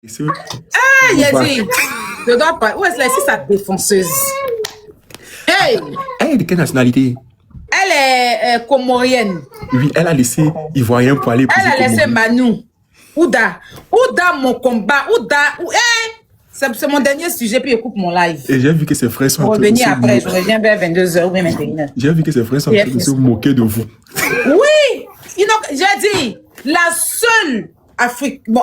Ah, il a dit, je dois pas. Où est-ce laisser sa défonceuse? Hey! Elle est de quelle nationalité? Elle est comorienne. Oui, elle a laissé Ivoirien pour aller Elle a laissé Manu. Ouda, mon combat. Hey! C'est mon dernier sujet, puis je coupe mon live. Et j'ai vu que ses frères sont en train de se après, je reviens vers 22h ou 21h. J'ai vu que ses frères sont en train de se moquer de vous. Oui! J'ai dit, la seule Afrique. Bon,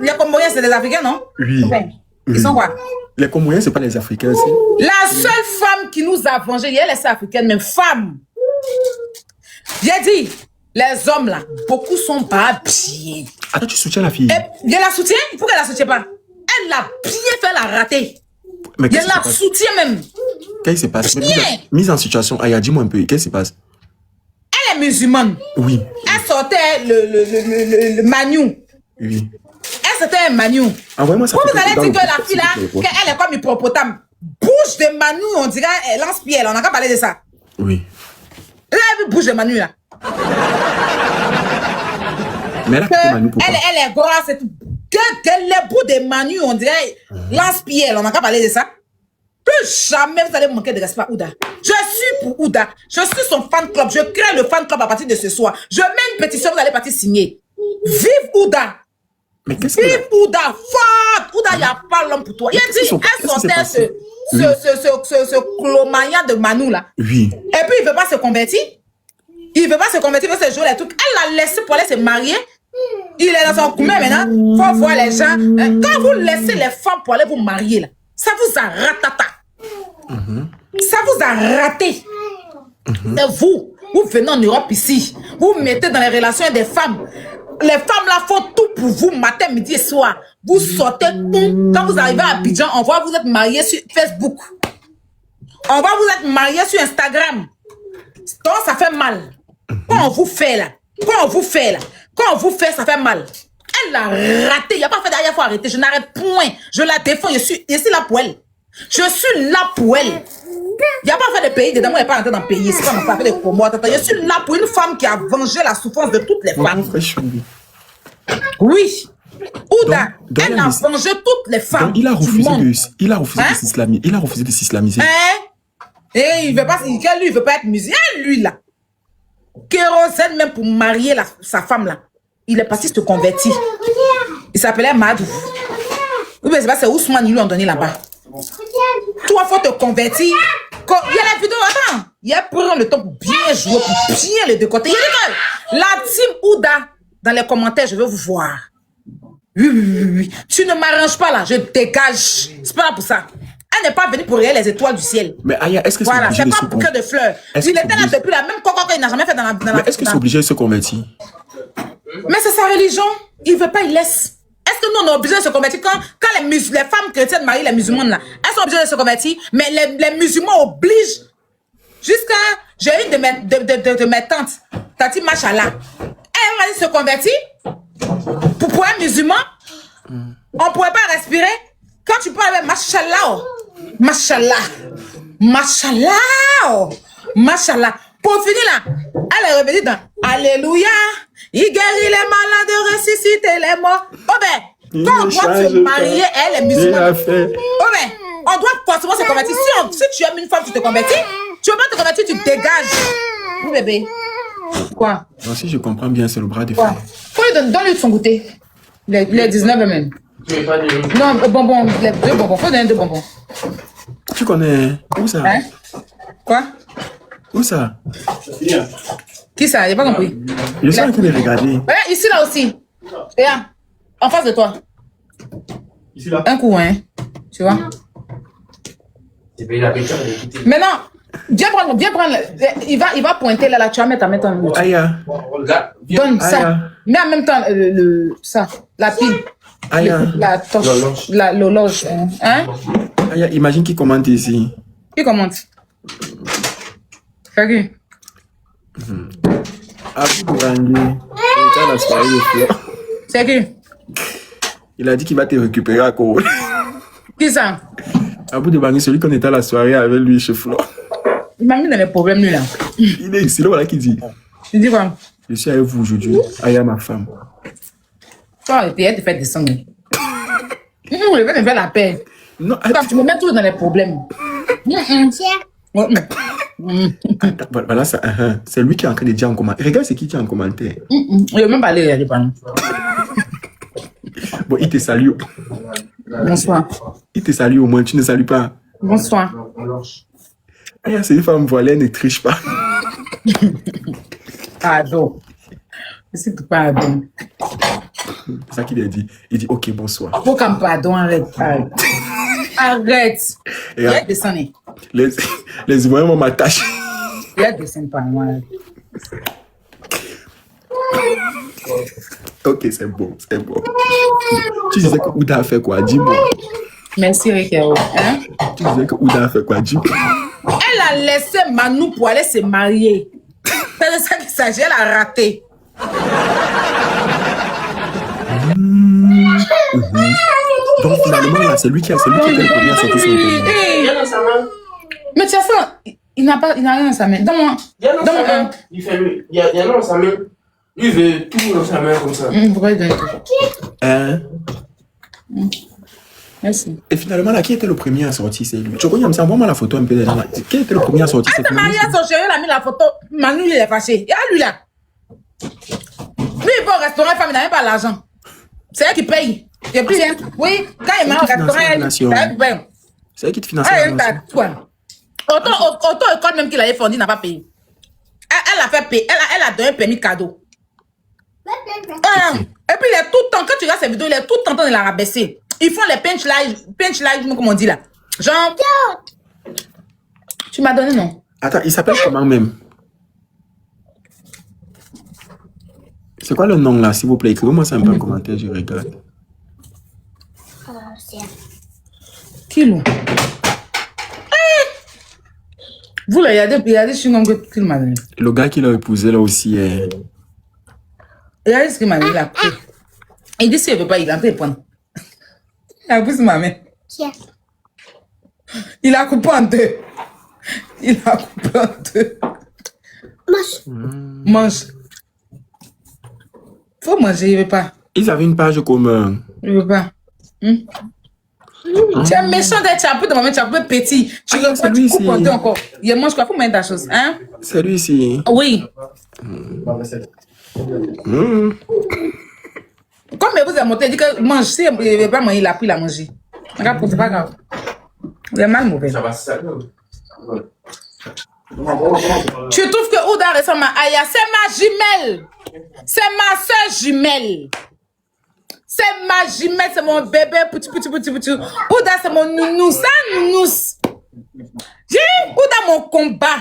les Comoriens, c'est des Africains, non? Oui. Okay. Ils sont quoi? Les Comoriens, c'est pas les Africains. La seule femme qui nous a vengés, elle est africaine, même femme. J'ai dit, les hommes là, beaucoup sont pas habillés. Attends, tu soutiens la fille? Je la soutiens? Pourquoi elle la soutient pas? Elle l'a bien fait la rater. Je la soutiens même. Qu'est-ce qui se passe? Mise en situation, Aya, dis-moi un peu, qu'est-ce qui se passe? Elle est musulmane. Oui. Elle sortait le Manu. Oui. Elle sortait un Manu. Envoie-moi ça. Vous allez dire que la fille là, qu'elle est comme hippopotame. Bouche de Manu, on dirait lance-pierre. On n'a qu'à parler de ça. Oui. Là, elle bouge de Manu là. Mais elle a Manu pourquoi? Elle est grosse et tout. Les bouts de Manu, on dirait lance-pierre. On n'a qu'à parler de ça. Plus jamais vous allez me manquer de respect à Ouda. Je suis pour Ouda. Je suis son fan club. Je crée le fan club à partir de ce soir. Je mets une pétition, vous allez partir signer. Vive Ouda. Mais qu'est-ce Vive Ouda. Fuck. Ouda, il n'y a pas l'homme pour toi. Il a dit, elle sortait ce clomaya de Manu là. Oui. Et puis il ne veut pas se convertir. Il ne veut pas se convertir, il veut se jouer les trucs. Elle l'a laissé pour aller se marier. Il est dans son coumé maintenant. Il faut voir les gens. Quand vous laissez les femmes pour aller vous marier là, ça vous a ratata. Ça vous a raté. Et vous venez en Europe ici. Vous mettez dans les relations des femmes. Les femmes là font tout pour vous, matin, midi et soir. Vous sortez tout. Quand vous arrivez à Abidjan, on voit vous êtes mariés sur Facebook. On voit vous êtes mariés sur Instagram. Donc ça fait mal. Quand on vous fait là, quand on vous fait, ça fait mal. Elle l'a raté. Il n'y a pas fait derrière, il faut arrêter. Je n'arrête point. Je la défends. Je suis là pour elle. Je suis là pour elle. Il n'y a pas fait de pays dedans. Moi, il n'y a pas rentré dans le pays. C'est pas mon affaire de Comores. Je suis là pour une femme qui a vengé la souffrance de toutes les femmes. Oui. Ouda, elle a vengé toutes les femmes. Il a refusé de s'islamiser. Et il veut pas, lui, il veut pas être musulman. Lui, là. Kérosène, même pour marier sa femme, là. Il est parti se convertir. Il s'appelait Madou. Oui, mais c'est pas, c'est Ousmane, ils lui ont donné là-bas. Toi, faut te convertir. Il y a la vidéo, attends. Il y a pris le temps pour bien jouer, pour bien les décoter. La team Ouda, dans les commentaires, je veux vous voir. Oui. Tu ne m'arranges pas là, je dégage. C'est pas là pour ça. Elle n'est pas venue pour regarder les étoiles du ciel. Mais Aya, est-ce que c'est voilà, obligé de se convertir? Voilà, c'est pas bouquet de fleurs. Il était là depuis la même coco qu'il n'a jamais fait dans la... Mais est-ce que c'est obligé de se convertir? Mais c'est sa religion. Il ne veut pas, il laisse. Est-ce que nous, on est obligé de se convertir quand les femmes chrétiennes marient les musulmanes là? Elles sont obligées de se convertir, mais les musulmans obligent. Jusqu'à... J'ai une de mes tantes, Tati Machallah. Elle va se convertir pour un musulman. On ne pourrait pas respirer. Quand tu parles avec Machallah, Machallah. Pour finir là, elle est revenue dans Alléluia. Il guérit les malades, ressuscite les morts. Oh ben, quand on doit se marier, elle est musulmane. Oh ben, on doit forcément se convertir. Si tu aimes une femme, tu te convertis. Tu veux pas te convertir, tu te dégages. Oui bébé. Quoi? Moi, si je comprends bien, c'est le bras de fer. Donne-lui son goûter. Les 19 même. Non, bonbons, les 2 bonbons. Faut donner 2 bonbons. Tu connais où ça? Hein? Quoi? Où ça? Qui ça? J'ai pas compris. Je suis en train de regarder. Ici là aussi. Regarde. En face de toi. Ici là. Un coup, hein. Tu vois? Maintenant, viens prendre. Il va pointer là, tu vas mettre en même temps. Aya. Donne ça. Mais en même temps, ça. La pile. Aya. La torche. L'horloge. Hein? Aya, imagine qui commente ici. Qui commente? C'est qui? Abou Bourangé. C'est qui? Il a dit qu'il va te récupérer à Coro. Qui ça? Abou Bourangé, celui qu'on était à la soirée avec lui chez Flo. Il m'a mis dans les problèmes, lui, là. Il est ici, là, voilà qui dit. Tu dis quoi? Je suis avec vous aujourd'hui. Aya, ma femme. Toi, elle te fait descendre. Je vais me faire la paix. Non, Quand tu me mets toujours dans les problèmes. attends, voilà, ça, c'est lui qui est en train de dire en commentaire. Regarde ce qu'il dit en commentaire. Je vais même pas aller regarder, pardon. Bon, il te salue. Bonsoir. Il te salue au moins, tu ne salues pas. Bonsoir. Ah, c'est une femme voilée, elle ne triche pas. Pardon. C'est tout pardon. C'est ça qu'il a dit. Il dit, ok, bonsoir. Faut comme pardon, arrête. Arrête. Arrête. Et Il y a des sons. les humains m'attachent. Il y a des sons, pas moi. Ok, c'est bon, c'est bon. Tu disais que Ouda a fait quoi? Dis-moi. Merci, Rikero. Hein? Tu disais que Ouda a fait quoi? Dis-moi. Elle a laissé Manu pour aller se marier. C'est de ça qu'il s'agit, elle a raté. Donc finalement, là, c'est lui qui était le premier à sortir son téléphone. Viens dans sa main. Mais tu as ça, il n'a rien dans sa main. Donne-moi. Viens dans sa Donne-moi main. Il fait lui. Il y a dans sa main. Lui, il veut tout dans sa main comme ça. Pourquoi il donne tout? Hein? Merci. Et finalement, là, qui était le premier à sortir? C'est lui. Tu connais, envoie-moi la photo un peu. Qui était le premier à sortir? Elle s'est mariée à son chéri, elle a mis la photo. Manu, il est fâché. Il y a lui là. Lui, il va au restaurant, femme, il n'a même pas l'argent. C'est elle qui paye. Et puis, hein, oui, quand il va au restaurant, elle paye. C'est elle qui te finance. Elle est toi. Auto-école même qu'il avait fourni, n'a pas payé. Elle a fait payer. Elle a donné un permis cadeau. Et puis, il est tout le temps, quand tu regardes ces vidéos, il est tout le temps en train de la rabaisser. Ils font les punch-live, comme on dit là. Genre, tu m'as donné, non? Attends, il s'appelle comment même? C'est quoi le nom là, s'il vous plaît? Écrivez-moi ça un peu en commentaire, je regarde. Kilo. Vous le regardez sur le nom qu'il m'a donné. Le gars qui l'a épousé là aussi est. Regardez ce qu'il m'a donné, il a pris. Il dit s'il ne veut pas, il a pris le prendre. Il a pris sur ma main. Il a coupé en deux. Il a coupé en deux. Mange. Faut manger, il ne veut pas. Ils avaient une page commun. Il ne veut pas. Tu es méchant d'être chapeau de ma main, tu es un peu petit. Tu coupes en deux encore. Il mange quoi? Faut mettre ta chose. Hein? C'est lui ici. Oui. Comme vous avez monté, il dit que mange, si il ne veut pas manger, il a pris la manger. Regarde, c'est pas grave. Il est mal mauvais. Ça va, c'est ça. Tu trouves que Ouda ressemble à Aya? C'est ma jumelle. C'est ma soeur jumelle. C'est ma jumelle, c'est mon bébé. Pouti. Ouda, c'est mon nounous. C'est un nounous. Ouda, mon combat.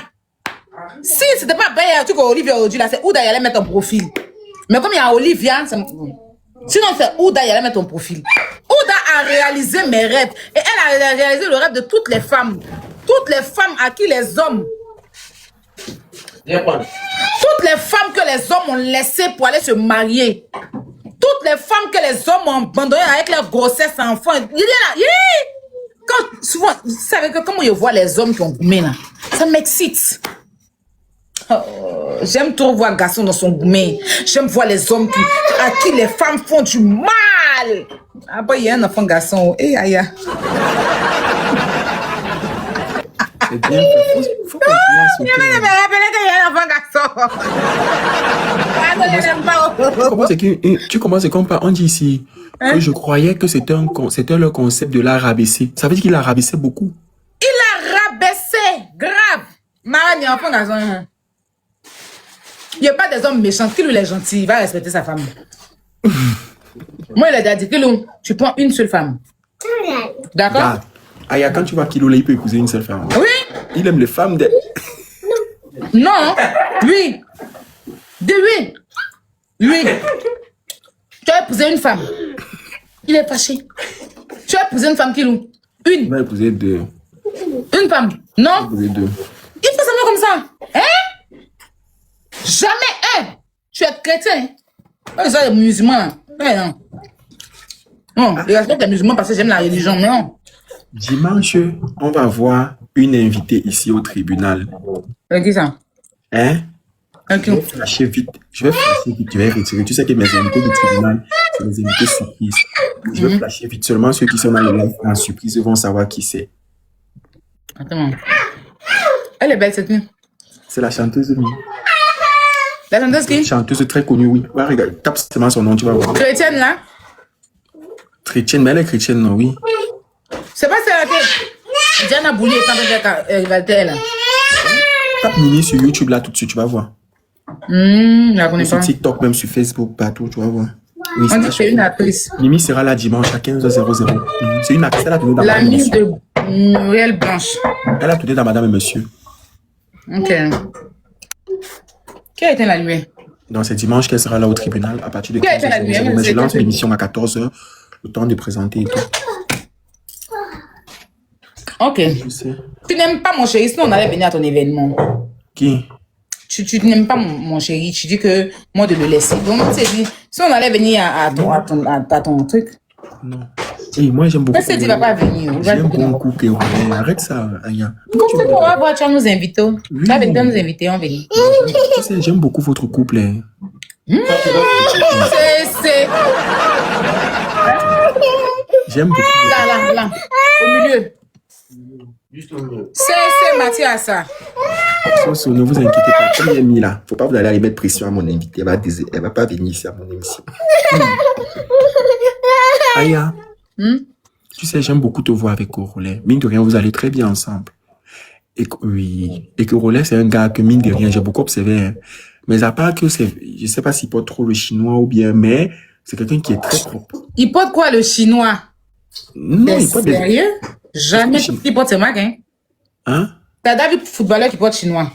Si c'était pas bien, tu vois, Olivia aujourd'hui, là, c'est Ouda, il allait mettre ton profil. Mais comme il y a Olivia, c'est... Sinon, c'est Ouda, il allait mettre ton profil. Ouda a réalisé mes rêves. Et elle a réalisé le rêve de toutes les femmes. Toutes les femmes à qui les hommes... Toutes les femmes que les hommes ont laissées pour aller se marier. Toutes les femmes que les hommes ont abandonnées avec leur grossesse enfant. Il est là. Quand, souvent, vous savez que comment je vois les hommes qui ont goumé là, ça m'excite. Oh, j'aime trop voir garçon dans son goumé. J'aime voir les hommes à qui les femmes font du mal. Ah bah il y a un enfant garçon. Eh aïe. C'est bien. Faut continuer à sauter. Je me rappelais qu'il y a un enfant garçon. Ah, je n'aime pas. Tu commences comme on dit ici que je croyais que c'était le concept de la rabaisser. Ça veut dire qu'il a rabaissé beaucoup. Il a rabaissé, grave. Marane, il y a un enfant garçon. Il n'y a pas des hommes méchants. Kilou, il est gentil, il va respecter sa femme. Moi, il a déjà dit, Kilou, tu prends une seule femme. D'accord? Aya, quand tu vois Kilo, là, il peut épouser une seule femme. Oui. Il aime les femmes de... Non, lui. De lui. Lui. Tu as épousé une femme. Il est fâché. Tu as épousé une femme, Kilou. Il va épouser deux. Une femme. Non. Il va épouser deux. Il fait semblant comme ça. Hein? Jamais un. Tu es chrétien. Hein? Ça, les musulmans. Ouais, non. Non, je respecte les musulmans parce que j'aime la religion, mais non. Dimanche, on va voir une invitée ici au tribunal. Qui ça? Hein? Ok. Je vais flasher vite. Je vais flasher vite. Je vais retirer. Tu sais que mes invités du tribunal, c'est mes invités surprises. Je vais flasher vite. Seulement ceux qui sont dans le live en surprise vont savoir qui c'est. Attends. Elle est belle cette nuit. C'est la chanteuse Mi. La chanteuse qui? Chanteuse très connue, oui. Va regarder. Tape seulement son nom, tu vas voir. Chrétienne là? Chrétienne, mais elle est chrétienne, non, oui. C'est pas celle que Diana Bouli est en train de rivalité là. Tape Mimi sur YouTube là tout de suite, tu vas voir. La connais Sur pas. TikTok, même sur Facebook, partout, tu vas voir. Oui, On dit que c'est une actrice. Mimi sera là dimanche à 15h00. C'est une actrice, elle a tourné dans Madame et L'amie Monsieur. de Muriel Blanche. Elle a tourné dans Madame et Monsieur. Ok. Qui a éteint la lumière? Donc c'est dimanche qu'elle sera là au tribunal à partir de Qui a été la 15h00. lumière? Mais je C'est lance quel l'émission à 14h, le temps de présenter et tout. Ok. Je sais. Tu n'aimes pas mon chéri, sinon on allait venir à ton événement. Qui? Tu n'aimes pas mon chéri, tu dis que moi de le laisser. Donc, tu sais, si on allait venir à ton truc, Non. Et moi j'aime beaucoup. mais c'est tu vas pas venir. J'aime beaucoup Kéroulé. Arrête ça, Aya. Comment on va voir, tu vas nous inviter. Tu vas venir nous inviter, on va venir. Tu sais, j'aime beaucoup votre couple. Hein. C'est J'aime beaucoup. là, au milieu. Juste au milieu. C'est Mathias, ça. Soso, ne vous inquiétez pas. Comme il est mis là, faut pas vous aller mettre pression à mon invité. Elle va pas venir ici à mon émission. Aya, tu sais, j'aime beaucoup te voir avec Korolé. Mine de rien, vous allez très bien ensemble. Et oui, et Korolé, c'est un gars que mine de rien, j'ai beaucoup observé. Hein. Mais à part que c'est, je sais pas s'il porte trop le chinois ou bien, mais c'est quelqu'un qui est très propre. Il porte quoi, le chinois? Non, il porte des... Sérieux? Jamais il porte ses marques, hein? Hein? T'as déjà vu footballeur qui porte chinois?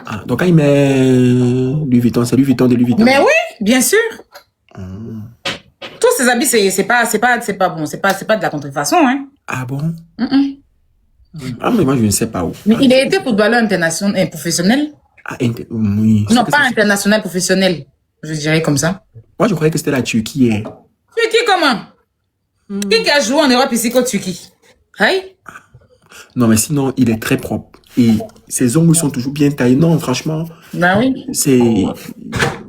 Ah, donc quand il met Louis Vuitton, c'est Louis Vuitton de Louis Vuitton. Mais oui, bien sûr. Tous ces habits, c'est pas bon, c'est pas de la contrefaçon, hein. Ah bon? Ah, mais moi, je ne sais pas où. Mais il a été footballeur international, professionnel. Ah, oui. Non, pas international, professionnel. Je dirais comme ça. Moi, je croyais que c'était la Turquie. Hein. Turquie, comment? Qui a joué en Europe ici qu'au Turquie? Aïe? Non, mais sinon, il est très propre. Et ses ongles sont toujours bien taillés. Non, franchement, Ben oui. c'est...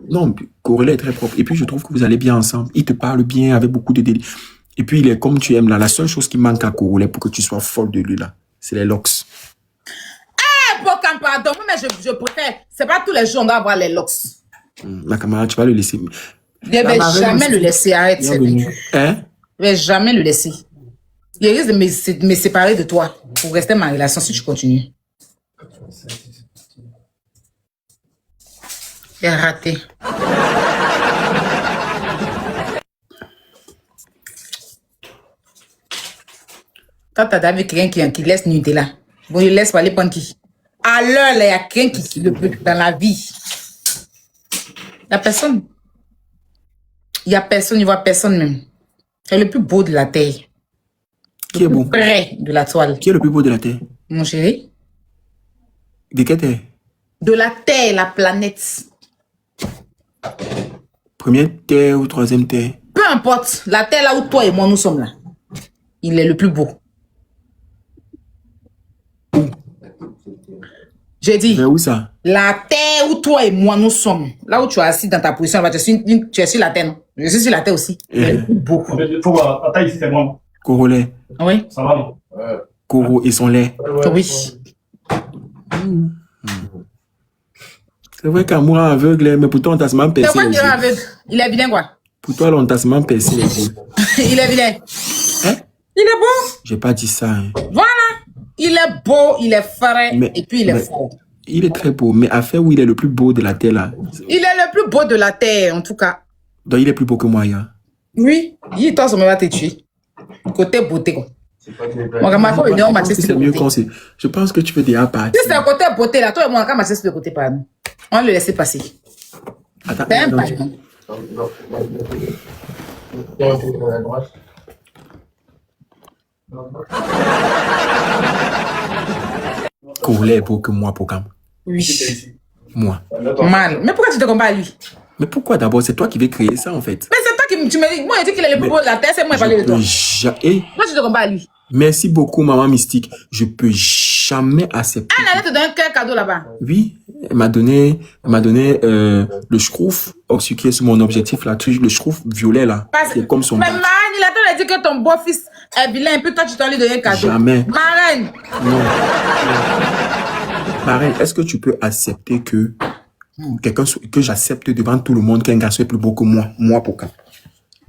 Non, Korolé est très propre. Et puis, je trouve que vous allez bien ensemble. Il te parle bien avec beaucoup de délire. Et puis, il est comme tu aimes là. La seule chose qui manque à Korolé pour que tu sois folle de lui là, c'est les locks. Pardon, mais je préfère. C'est pas tous les jours on doit avoir les locks. Ma camarade, tu vas le laisser. Je vais jamais le laisser. Arrête. Hein? Je vais jamais le laisser. Il risque de me séparer de toi pour rester ma relation si tu continues. J'ai raté. Quand t'as vu quelqu'un qui laisse Nutella, bon, il laisse pas aller prendre qui? À l'heure, il y a quelqu'un qui le peut dans la vie. Il n'y a personne. Il n'y a personne, il voit personne même. C'est le plus beau de la terre. Qui est beau? Près de la toile. Qui est le plus beau de la Terre? Mon chéri. De quelle terre? De la terre, la planète. Première terre ou troisième terre? Peu importe, la terre là où toi et moi nous sommes là. Il est le plus beau. J'ai dit, Mais où ça? la terre où toi et moi nous sommes. Là où tu es assis dans ta position, là, tu es sur la terre, non? Je suis sur la terre aussi. Il est le plus beau. Il faut voir, la taille ici, c'est bon. Korolé. Oui, Ça va, non? Koro et son lait. oui. C'est vrai qu'à moi, aveugle, mais pour toi, on t'a seulement C'est percé quoi les qui est yeux. aveugle? Il est vilain, quoi. Pour toi, là, on t'a seulement percé les yeux. Il est vilain. Hein? Il est beau. J'ai pas dit ça. Hein. Voilà. Il est beau, il est frais, Mais- et puis il est mais- fort. Il est très beau, mais à faire où il est le plus beau de la terre, là. Il est le plus beau de la terre, en tout cas. Donc, il est plus beau que moi, ya. Oui. Il toi, ça va te tuer. Côté beauté, quoi. C'est pas qu'il est Mon camarade, il est en Je pense match que sur c'est le mieux côté. quand c'est... Je pense que tu veux déjà partir. Si c'est un côté beauté, là, toi et moi, on va matcher sur le côté, pardon. On va le laisser passer. Attends, C'est un non, pas. tu- Non. Tiens, un peu à la droite. Korolé est beau que moi, Pokam. Oui. Moi. Mal. Mais pourquoi tu te combats à lui? Mais pourquoi d'abord? C'est toi qui veux créer ça, en fait. Mais c'est toi qui tu me dis, moi, il dit qu'il est le plus beau de la terre, c'est moi qui parle de toi. Eh, Pourquoi tu te combats à lui? merci beaucoup, maman mystique. Je peux jamais accepter. Elle allait te donner quel cadeau là-bas? Oui, elle m'a donné le schrouf, qui est sur mon objectif là, le schrouf violet là. Parce- C'est comme son Mais bac. man, il a a dit que ton beau-fils est vilain, puis toi, tu t'en lui donner un cadeau. Jamais. Marraine. Non. Marraine, est-ce que tu peux accepter que j'accepte devant tout le monde qu'un garçon est plus beau que moi? Moi, pourquoi?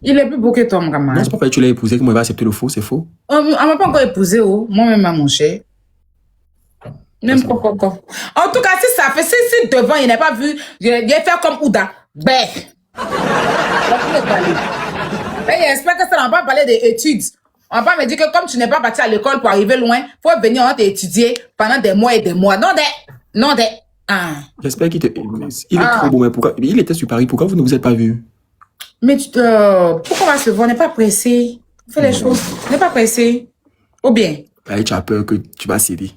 Il est plus beau que toi, mon camarade. Non, c'est pas parce que tu l'as épousé que moi, il va accepter le faux, c'est faux. On m'a pas encore épousé, oh. Moi-même, mon cher. Même quoi. En tout cas, si ça fait, si devant, il n'a pas vu, il va faire comme Ouda. Ben. J'espère que ça n'a pas parlé des études. On va pas me dire que comme tu n'es pas parti à l'école pour arriver loin, faut venir étudier pendant des mois et des mois. Non, ah. J'espère qu'il il est trop beau, mais pourquoi? Il était sur Paris, pourquoi vous ne vous êtes pas vus? Mais pourquoi on va se voir? On n'est pas pressé. Fais les choses. On n'est pas pressé. Ou bien? Allez, tu as peur que tu vas céder.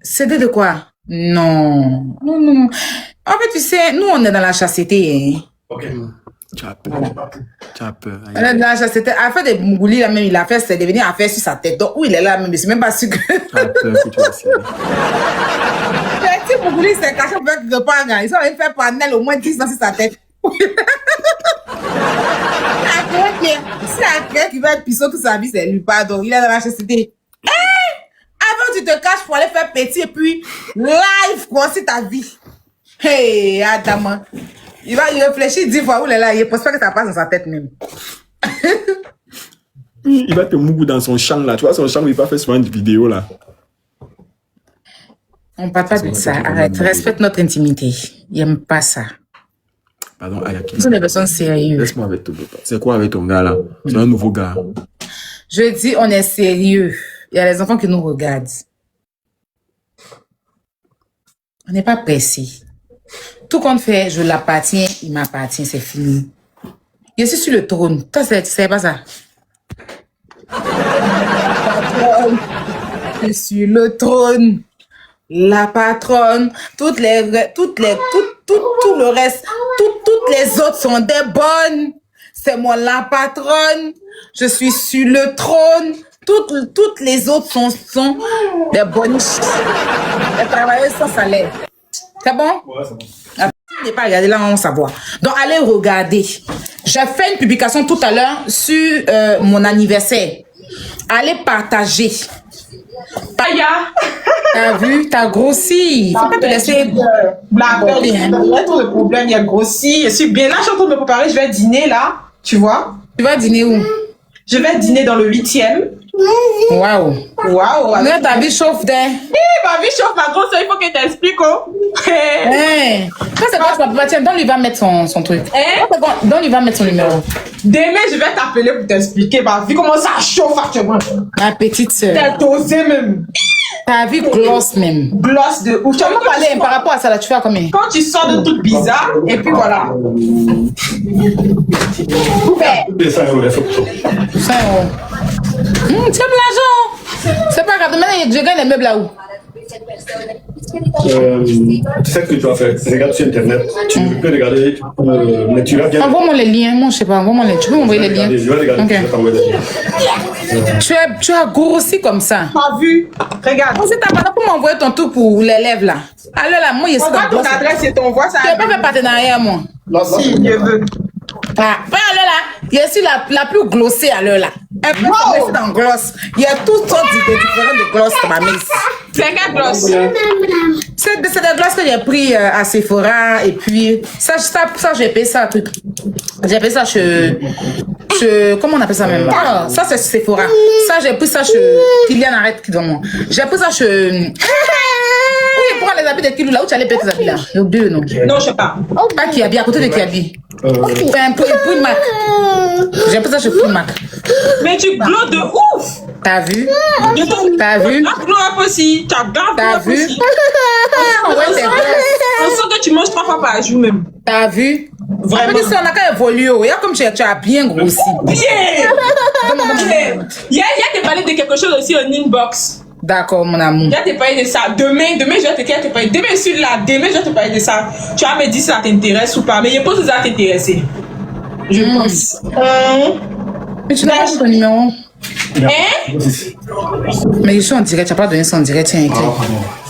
Céder de quoi? Non. En fait, tu sais, nous, on est dans la chasteté. Hein. Ok. Tu as peur. Tu as peur. On est dans la chasteté. À faire des mougoulis, là même, il a fait, c'est devenir à faire sur sa tête. Donc, où il est là, même, je ne suis même pas sûr que... Tu as peur que tu vas céder. Les petits mougoulis, c'est caché pour faire quelque part. Ils sont allés faire panel au moins 10 ans sur sa tête. C'est un crème qui va être pissot toute sa vie, c'est lui, pardon. Il est dans la chasteté. Avant, tu te caches pour aller faire petit et puis live, voici ta vie. Hey, Adam. Il va y réfléchir 10 fois où il est là. Il pense pas que ça passe dans sa tête même. Il va te mougou dans son champ là. Tu vois, son champ, il va faire souvent une vidéo là. On parle pas de ça. Arrête, respecte notre intimité. Il n'aime pas ça. Pardon, Ayaki. Ce sont des personnes sérieuses. Laisse-moi avec ton gars. C'est quoi avec ton gars là? C'est un nouveau gars. Je dis, on est sérieux. Il y a les enfants qui nous regardent. On n'est pas pressé. Tout qu'on fait, je l'appartiens, il m'appartient, c'est fini. Je suis sur le trône. Toi, tu sais pas ça? Je suis sur le trône. La patronne. Tout le reste. Toutes les autres sont des bonnes. C'est moi la patronne. Je suis sur le trône. Toutes les autres sont des bonnes. Les travailleuses sans salaire. C'est bon? Ouais, c'est bon. Si vous n'avez pas regardé, là, on va savoir. Donc, allez regarder. J'ai fait une publication tout à l'heure sur mon anniversaire. Allez partager. T'as vu? T'as grossi. Faut pas te laisser... Blague, il y a trop de problèmes, il a grossi. Je suis bien là, je suis en train de me préparer, je vais dîner là, tu vois. Tu vas dîner où? Je vais dîner dans le 8e. Waouh. Waouh. Mais ta vie chauffe d'un. Ma vie chauffe, ma grosse, il faut qu'elle t'explique, oh. Hey. Ça, c'est quoi, papa? Tiens, donne-lui va mettre son truc. Donne-lui va mettre son numéro. Demain, je vais t'appeler pour t'expliquer ma vie, comment ça chauffe actuellement. Ma petite soeur. T'es dosé même. Ta vie gloss même. Gloss de ouf. Tu vas me parler par rapport à ça, là, tu fais à combien? Quand tu sors de trucs bizarres, et puis voilà. Et ça, il faut. 5 euros. Tu aimes l'argent? C'est pas grave. Maintenant, je gagne les meubles là-haut. Tu sais ce que tu vas faire. Regarde sur Internet. Tu peux regarder. Mais tu vas bien. Envoie-moi les liens. Moi, je sais pas. Envoie-moi les... Tu peux m'envoyer les liens? Je vais regarder. Ok. Je vais t'envoyer les liens. Tu as grossi comme ça. T'as vu? Regarde. On s'est pas pour m'envoyer ton truc pour les lèvres là. Alors là, moi, il y a On va ton adresse et ton voix, ça. Tu n'as pas fait partenariat, moi. Si, je veux. Ah, alors là, il y a aussi la plus glossée à l'heure là. Elle peut se mettre dans gloss. Il y a toutes sortes de différents de gloss dans ma maison. C'est quel gloss? C'est des glosses que j'ai pris à Sephora et puis ça j'ai payé ça un truc. J'ai payé ça chez comment on appelle ça même? Ah, ça c'est Sephora. Ça j'ai pris ça chez Kylian arrête qui moi. J'ai pris ça chez oui, prends les habits de Kilou là où tu allais payer tes habits là. J'ai oublié le nom. Non, je sais pas. Pas Kiabi, à côté de Kiabi. Pour Mac. J'ai pris ça chez Mac. Mais tu glosses de ouf. T'as vu? T'as vu? Tu glosses aussi. Tu as grave. T'as vu? On sent que tu manges 3 fois par jour même. T'as vu? Vraiment. Après, on a qu'à évoluer. Regarde comme tu as bien grossi. Bien. Hier, tu parlé de quelque chose aussi en inbox. D'accord, mon amour. Je vais te parler de ça. Demain, je vais te parler. Demain, je suis là. Demain, je vais te parler de ça. Tu vas me dire si ça t'intéresse ou pas. Mais je pense que ça va t'intéresser. Je pense. Mais tu n'as pas ton numéro. Hein? Mais je suis en direct. Tu n'as pas donné son direct. Tiens, écrit.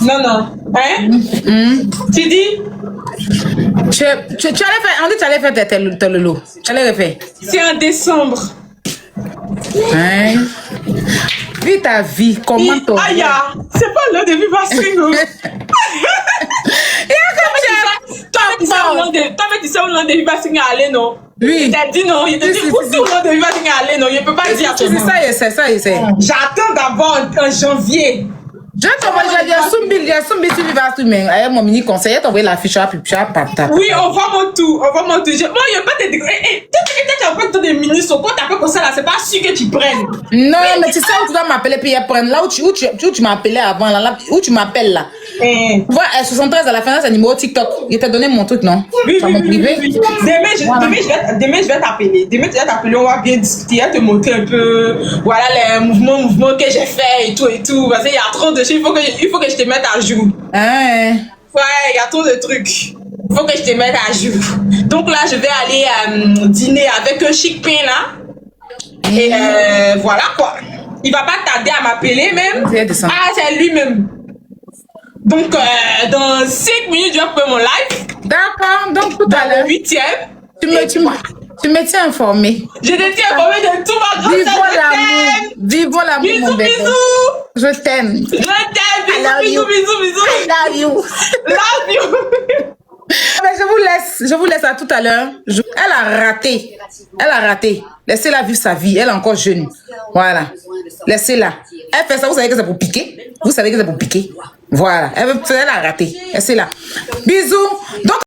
Non. Hein? Tu dis? Tu allais faire. On dit que tu allais faire tes lolo. Tu allais refaire. C'est en décembre. Hein? Vis ta vie, comment ton... Aïe, c'est pas l'heure de vivre à Stringo. Toi, mais tu sais où l'on de vivre à Stringo aller, non? Oui. Il t'a dit non, il t'a dit où tout l'on de vivre à Stringo aller, non? Il ne peut pas dire. C'est ça, il sait. J'attends d'abord en janvier. Je t'envoie, j'ai Sumbi, tu vas tout, mais avec mon mini conseiller, t'envoie la fiche à papa. Oui, on va mon tout. Bon, il n'y a pas de degré. Tu as pas de mini quand tu appelles comme ça, là, c'est pas sûr que tu prennes. Non, mais tu sais où tu dois m'appeler, puis ils prennent là où tu m'appelais avant, là, où tu m'appelles là. Tu vois, 73 à la fin, c'est numéro TikTok. Il t'a donné mon truc, non? Oui, mon privé. Demain, je vais t'appeler. Demain, tu vas t'appeler, on va bien discuter, te montrer un peu, voilà, les mouvements que j'ai fait et tout. Parce qu'il y a trop de choses, il faut que je te mette à jour. Hein? Ouais, il y a trop de trucs. Il faut que je te mette à jour. Donc là, je vais aller dîner avec un chic pain là. Et voilà quoi. Il va pas tarder à m'appeler même. Ah, c'est lui-même. Donc, dans 5 minutes, je vais faire mon live. D'accord, donc tout à Dans l'heure. le 8e. Tu me tiens informé. Je te tiens informé de tout ma grossesse. Vivons l'amour, Bisous, mon bébé. bisous. Je t'aime. Je t'aime. Bisous. I love you. Love you. Mais je vous laisse à tout à l'heure. Elle a raté. Laissez-la vivre sa vie. Elle est encore jeune. Voilà. Laissez-la. Elle fait ça, vous savez que c'est pour piquer. Voilà. Elle a raté. Laissez-la. Bisous. Donc,